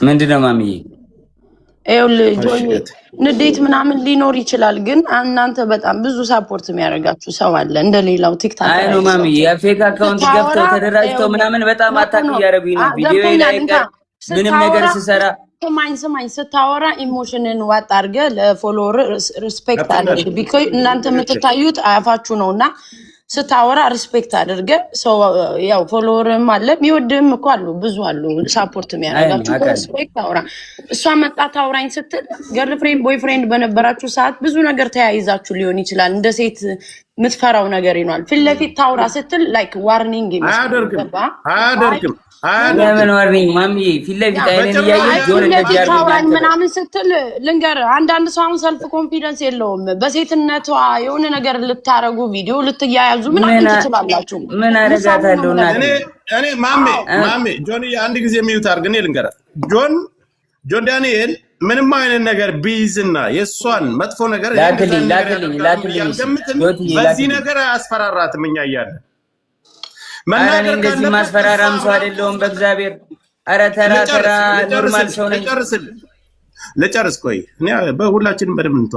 ምንድነው ማሚዬ? ንዴት ምናምን ሊኖር ይችላል፣ ግን እናንተ በጣም ብዙ ሳፖርት የሚያደርጋችሁ ሰው አለ እንደሌላው ቲክታክ አይ ነው ማሚዬ፣ የፌክ አካውንት ገብተው ተደራጅተው ምናምን በጣም አታክ እያደረጉኝ ነው። ቪዲዮ ላይ ምንም ነገር ስሰራ ስማኝ ስታወራ ኢሞሽንን ዋጥ አድርገህ ለፎሎወር ሪስፔክት አድርግ። ቢኮዝ እናንተ የምትታዩት አያፋችሁ ነውና ስታወራ ሪስፔክት አድርገ ሰው ያው ፎሎወርም አለ የሚወድም እኮ አሉ ብዙ አሉ ሳፖርት የሚያደርጋችሁ ሪስፔክት አውራ። እሷ መጣ ታውራኝ ስትል ገርልፍሬንድ ቦይፍሬንድ በነበራችሁ ሰዓት ብዙ ነገር ተያይዛችሁ ሊሆን ይችላል። እንደ ሴት የምትፈራው ነገር ይኖራል። ፊት ለፊት ታውራ ስትል ላይክ ዋርኒንግ አያደርግም ለምን ዋርኒንግ ማሚ ፊት ለፊት አይነን እያየች ጆን እንደዚያርጉኝ ምናምን ስትል ልንገር፣ አንዳንድ ሰው አሁን ሰልፍ ኮንፊደንስ የለውም። በሴትነቷ የሆነ ነገር ልታረጉ ቪዲዮ ልትያያዙ ምናምን ትችላላችሁ። ምን አደርጋታለሁ እና እኔ ማሜ ጆን አንድ ጊዜ የሚዩት አድርግ። እኔ ልንገር ጆን ዳንኤል ምንም አይነት ነገር ቢይዝና የሷን መጥፎ ነገር ላክልኝ በዚህ ነገር አያስፈራራትም። እኛ እያለን መናገር እንደዚህ ማስፈራራም ሰው አይደለሁም በእግዚአብሔር። ኧረ ተራ ኖርማል ሰው ነኝ። ልጨርስ ቆይ እኔ በሁላችንም በደምብ እንቷ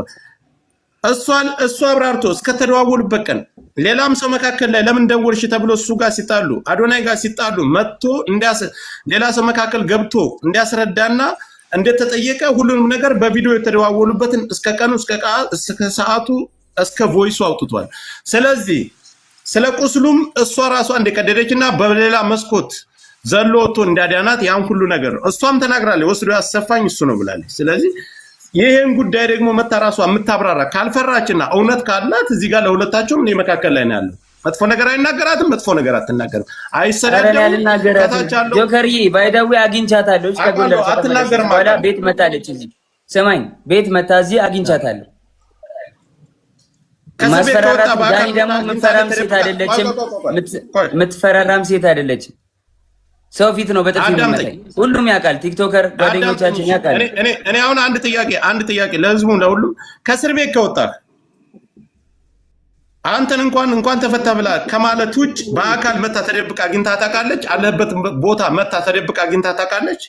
እሷ አብራርቶ እስከተደዋወሉበት ቀን ሌላም ሰው መካከል ላይ ለምን ደወልሽ ተብሎ እሱ ጋር ሲጣሉ አዶናይ ጋር ሲጣሉ መጥቶ ሌላ ሰው መካከል ገብቶ እንዲያስረዳና እንደተጠየቀ ሁሉንም ነገር በቪዲዮ የተደዋወሉበትን እስከ ቀኑ እስከ ሰዓቱ እስከ ቮይሱ አውጥቷል። ስለዚህ ስለ ቁስሉም እሷ ራሷ እንደቀደደችና በሌላ መስኮት ዘሎ ወጥቶ እንዳዳናት ያን ሁሉ ነገር እሷም ተናግራለች። ወስዶ ያሰፋኝ እሱ ነው ብላለች። ስለዚህ ይሄን ጉዳይ ደግሞ መታ ራሷ የምታብራራ ካልፈራችና እውነት ካላት እዚህ ጋር ለሁለታቸውም እኔ መካከል ላይ ነው ያለው። መጥፎ ነገር አይናገራትም፣ መጥፎ ነገር አትናገርም፣ አይሰዳደም። ጆከርዬ ባይዳዊ አግኝቻታለሁ። አትናገርም ማለት ቤት መታለች። እዚህ ሰማኝ ቤት መታ እዚህ አግኝቻታለሁ። ማስፈራራት ዳኒ ደግሞ የምትፈራራም ሴት አይደለችም። ሰው ፊት ነው በጥፊ የሚመታኝ። ሁሉም ያውቃል፣ ቲክቶከር ጓደኞቻችን ያውቃል። እኔ አሁን አንድ ጥያቄ ለህዝቡ ለሁሉም ከእስር ቤት ከወጣህ አንተን እንኳን ተፈታ ብላ ከማለት ውጭ በአካል መታ ተደብቃ አግኝታ ታውቃለች? አለበት ቦታ መታ ተደብቃ አግኝታ ታውቃለች?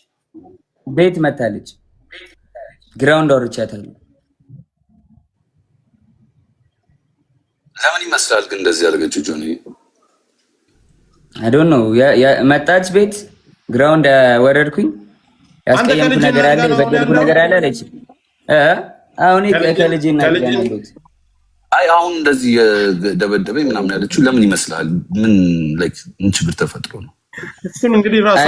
ቤት መታለች። ግራውንድ አውርቻታለሁ። ለምን ይመስላል ግን እንደዚህ ያደረገችው ጆኒ? አይ ዶንት ኖ መጣች ቤት ግራውንድ ወረድኩኝ። ያስቀየምኩ ነገር አለ የበደልኩ ነገር አለ አለች። አሁን ከልጅ እናገኛለን። አይ አሁን እንደዚህ የደበደበኝ ምናምን ያለችው ለምን ይመስላል? ምን ላይክ ምን ችግር ተፈጥሮ ነው? እሱን እንግዲህ ራሱ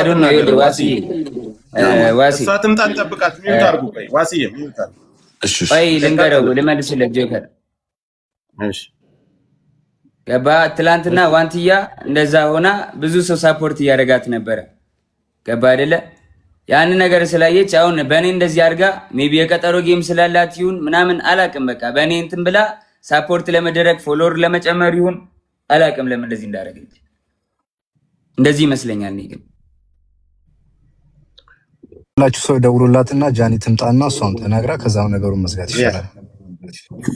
ዋሲ ሳትምጣን ጠብቃት። ሚውት አድርጉ። ቆይ ዋሲዬ ሚውት አድርጉ። እሺ ቆይ ልንገረው ልመልስለት ጆከር። እሺ ገባ። ትላንትና ዋንትያ እንደዛ ሆና ብዙ ሰው ሳፖርት እያደረጋት ነበረ። ገባ አይደለ? ያን ነገር ስላየች አሁን በእኔ እንደዚህ አድርጋ ሜቢ የቀጠሮ ጌም ስላላት ይሁን ምናምን አላቅም። በቃ በእኔ እንትን ብላ ሳፖርት ለመደረግ ፎሎወር ለመጨመር ይሁን አላቅም ለምን እንደዚህ እንዳደረገች። እንደዚህ ይመስለኛል። እኔ ግን ሁላችሁ ሰው ደውሎላትና ጃኒ ትምጣና እሷን ተናግራ ከዛው ነገሩን መዝጋት ይችላል።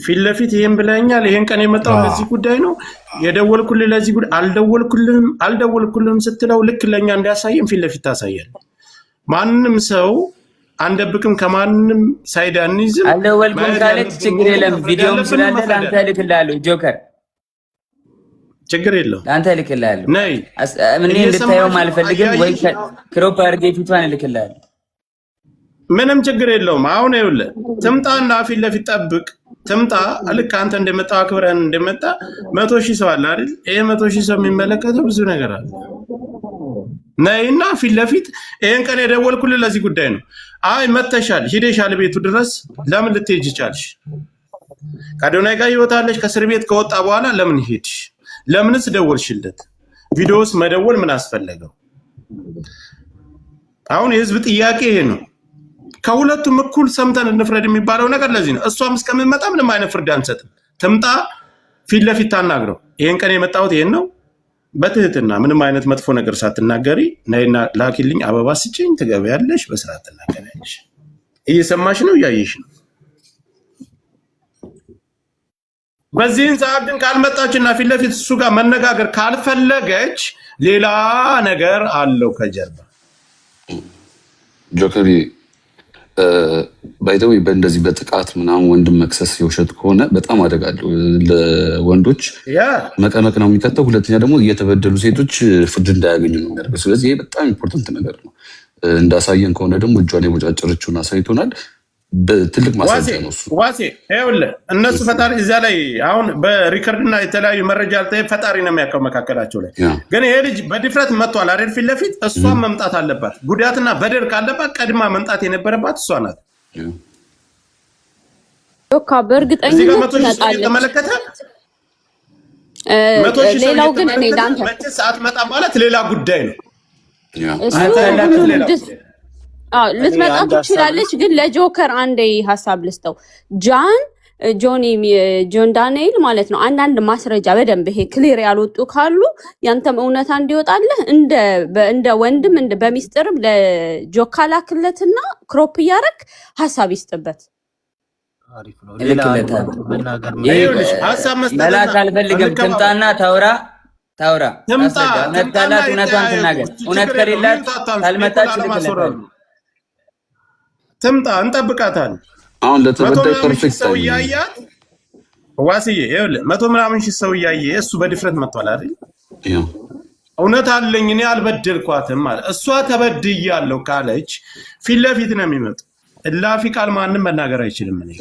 ፊት ለፊት ይሄን ብለኛል። ይሄን ቀን የመጣው ለዚህ ጉዳይ ነው የደወልኩልህ። ለዚህ ጉዳይ አልደወልኩልህም ስትለው ልክ ለኛ እንዲያሳየን ፊት ለፊት ታሳያል። ማንንም ሰው አንደብቅም፣ ከማንንም ሳይድ አንይዝም። አልደወልኩም ካለች ችግር የለም። ቪዲዮም ስላለ ለአንተ እልክልሃለሁ ጆከር፣ ችግር የለውም። ለአንተ እልክልሃለሁ። ነይ እኔ እንድታየውም አልፈልግም። ወይ ክሮፕ አድርጌ ፊቷን እልክልሃለሁ። ምንም ችግር የለውም። አሁን ይኸውልህ ትምጣና ፊት ለፊት ጠብቅ። ትምጣ። ልክ አንተ እንደመጣ አክብረን እንደመጣ 100,000 ሰው አለ አይደል? ይሄ 100,000 ሰው የሚመለከተው ብዙ ነገር አለ። ነይና ፊት ለፊት ይሄን ቀን የደወልኩልህ ለዚህ ጉዳይ ነው። አይ መተሻል ሂደሻል ቤቱ ድረስ ለምን ልትሄጂ ቻልሽ? ከአዶናይ ጋር ይወጣለሽ። ከእስር ቤት ከወጣ በኋላ ለምን ሄድሽ? ለምንስ ደወልሽለት? ቪዲዮስ መደወል ምን አስፈለገው? አሁን የህዝብ ጥያቄ ይሄ ነው። ከሁለቱም እኩል ሰምተን እንፍረድ የሚባለው ነገር ለዚህ ነው። እሷም እስከምመጣ ምንም አይነት ፍርድ አንሰጥም። ትምጣ፣ ፊት ለፊት ታናግረው። ይሄን ቀን የመጣሁት ይሄን ነው። በትህትና ምንም አይነት መጥፎ ነገር ሳትናገሪ ነይና ላኪልኝ፣ አበባ ስጭኝ፣ ትገበያለሽ፣ በስርዓት ትናገሪያለሽ። እየሰማሽ ነው፣ እያየሽ ነው። በዚህን ሰዓት ግን ካልመጣችና ፊት ለፊት እሱ ጋር መነጋገር ካልፈለገች ሌላ ነገር አለው ከጀርባ። ጆከሪ ባይደው በእንደዚህ በጥቃት ምናምን ወንድም መክሰስ የውሸት ከሆነ በጣም አደጋለሁ። ለወንዶች መቀመቅ ነው የሚከተው። ሁለተኛ ደግሞ እየተበደሉ ሴቶች ፍርድ እንዳያገኙ ነው የሚያደርገው። ስለዚህ ይሄ በጣም ኢምፖርታንት ነገር ነው። እንዳሳየን ከሆነ ደግሞ እጇን የቦጫጨረችውን አሳይቶናል። በትልቅ ማስረጃ ነው እሱ። ዋሴ ይኸውልህ እነሱ ፈጣሪ እዚያ ላይ አሁን በሪከርድና የተለያዩ መረጃ አልተ ፈጣሪ ነው የሚያውቀው መካከላቸው ላይ ግን ይሄ ልጅ በድፍረት መጥቷል አይደል? ፊት ለፊት እሷን መምጣት አለባት። ጉዳትና በደል ካለባት ቀድማ መምጣት የነበረባት እሷ ናት። ዶካ በእርግጠኝነት ተመለከተ። ሌላው ግን እኔ ዳንተ መቼ ሰዓት መጣ ማለት ሌላ ጉዳይ ነው። ልትመጣ ትችላለች። ግን ለጆከር አንዴ ሀሳብ ልስጠው። ጆን ዳንኤል ማለት ነው አንዳንድ ማስረጃ በደንብ ይሄ ክሊር ያልወጡ ካሉ ያንተም እውነታ እንዲወጣልህ እንደ ወንድም በሚስጥርም ለጆካ ላክለትና ክሮፕ እያደረግ ሀሳብ ይስጥበት። መላክ አልፈልግም። ትምጣና ታውራ ነታላት እውነቷን ትናገር። እውነት ከሌላት ካልመጣች ልክለታል። ትምጣ እንጠብቃታለን። አሁን ለተበዳይ ፐርፌክት ሰው እያያት ዋስዬ ይኸውልህ 100 ምናምን ሺህ ሰው እያየ እሱ በድፍረት መጥቷል አይደል? እውነት አለኝ እኔ አልበደልኳትም ማለት እሷ ተበድያለሁ ካለች ፊት ለፊት ነው የሚመጡ። እላፊ ቃል ማንም መናገር አይችልም። እኔ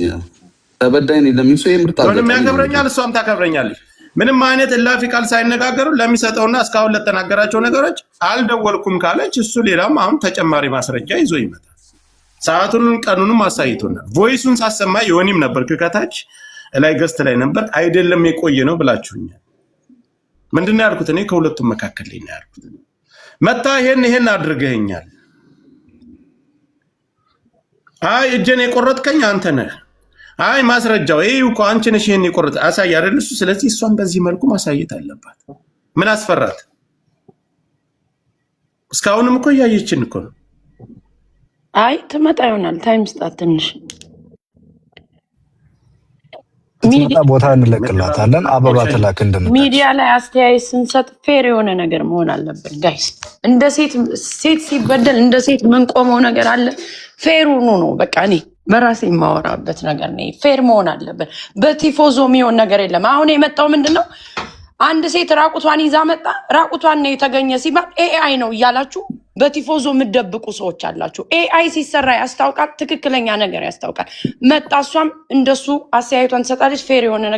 ተበዳይ ነኝ ለሚል ሰው ይምርጣል። ምንም ያከብረኛል፣ እሷም ታከብረኛለች። ምንም አይነት እላፊ ቃል ሳይነጋገሩ ለሚሰጠውና እስካሁን ለተናገራቸው ነገሮች አልደወልኩም ካለች እሱ ሌላም አሁን ተጨማሪ ማስረጃ ይዞ ይመጣል። ሰዓቱን ቀኑንም አሳይቶናል። ቮይሱን ሳሰማ የሆኒም ነበር ከታች ላይ ገስት ላይ ነበር አይደለም የቆየ ነው ብላችሁኛል። ምንድነው ያልኩት? እኔ ከሁለቱም መካከል ላይ ነው ያልኩት። መታ ይሄን አድርገኛል። አይ እጄን የቆረጥከኝ አንተ ነህ። አይ ማስረጃው ይሄ እኮ አንቺ ነሽ ይሄን የቆረጥ አሳይ አይደል እሱ። ስለዚህ እሷን በዚህ መልኩ ማሳየት አለባት። ምን አስፈራት? እስካሁንም እኮ እያየችን እኮ ነው። አይ ትመጣ ይሆናል። ታይም ስጣት ትንሽ። ቦታ እንለቅላታለን። አበባ ትላክ እንደምታች ሚዲያ ላይ አስተያየት ስንሰጥ ፌር የሆነ ነገር መሆን አለበት ጋይስ። እንደ ሴት ሲበደል እንደ ሴት የምንቆመው ነገር አለ። ፌር ሆኖ ነው በቃ እኔ በራሴ የማወራበት ነገር ነው። ፌር መሆን አለበት። በቲፎዞ የሚሆን ነገር የለም። አሁን የመጣው ምንድነው? አንድ ሴት ራቁቷን ይዛ መጣ። ራቁቷን ነው የተገኘ ሲባል ኤአይ ነው እያላችሁ በቲፎዞ የምትደብቁ ሰዎች አላችሁ። ኤአይ ሲሰራ ያስታውቃል፣ ትክክለኛ ነገር ያስታውቃል። መጣ እሷም እንደሱ አስተያየቷን ትሰጣለች። ፌር የሆነ